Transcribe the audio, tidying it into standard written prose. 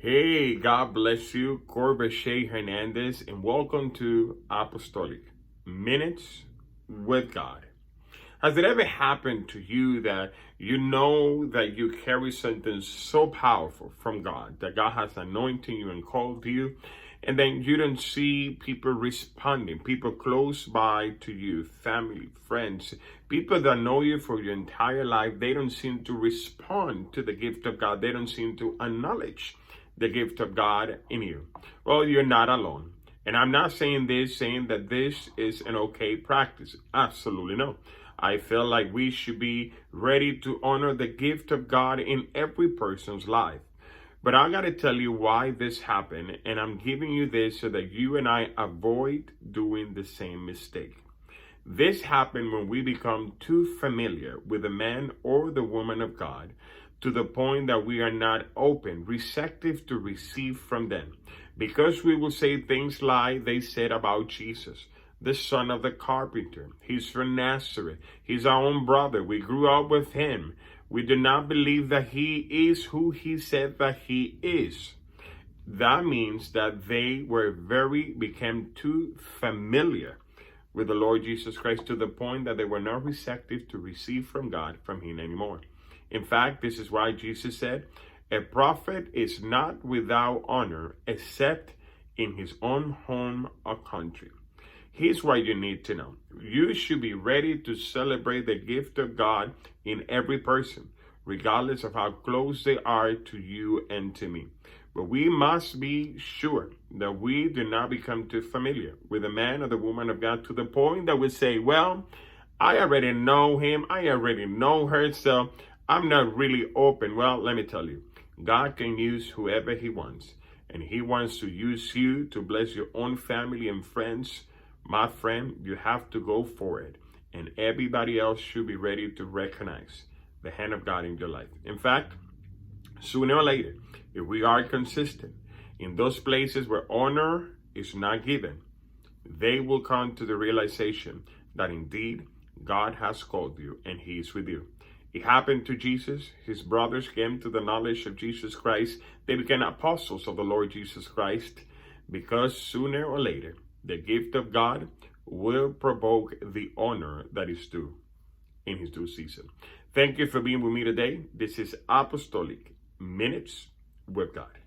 Hey, God bless you, Corbett Hernandez, and welcome to Apostolic Minutes with God. Has it ever happened to you that you know that you carry something so powerful from God, that God has anointed you and called you, and then you don't see people responding, people close by to you, family, friends, people that know you for your entire life, they don't seem to respond to the gift of God. They don't seem to acknowledge the gift of God in you. Well, you're not alone. And I'm not saying that this is an okay practice. Absolutely no. I feel like we should be ready to honor the gift of God in every person's life. But I got to tell you why this happened, and I'm giving you this so that you and I avoid doing the same mistake. This happened when we become too familiar with the man or the woman of God to the point that we are not open, receptive to receive from them. Because we will say things like they said about Jesus, the son of the carpenter. He's from Nazareth. He's our own brother. We grew up with him. We do not believe that he is who he said that he is. That means that they became too familiar with the Lord Jesus Christ to the point that they were not receptive to receive from God, from him anymore. In fact, this is why Jesus said, a prophet is not without honor except in his own home or country. Here's what you need to know. You should be ready to celebrate the gift of God in every person, regardless of how close they are to you and to me. But we must be sure that we do not become too familiar with the man or the woman of God to the point that we say, well, I already know him, I already know her, so I'm not really open. Well, let me tell you, God can use whoever he wants, and he wants to use you to bless your own family and friends. My friend, you have to go for it, and everybody else should be ready to recognize the hand of God in your life. In fact, sooner or later, if we are consistent in those places where honor is not given, they will come to the realization that indeed God has called you and he is with you. It happened to Jesus. His brothers came to the knowledge of Jesus Christ. They became apostles of the Lord Jesus Christ, because sooner or later, the gift of God will provoke the honor that is due in his due season. Thank you for being with me today. This is Apostolic Minutes with God.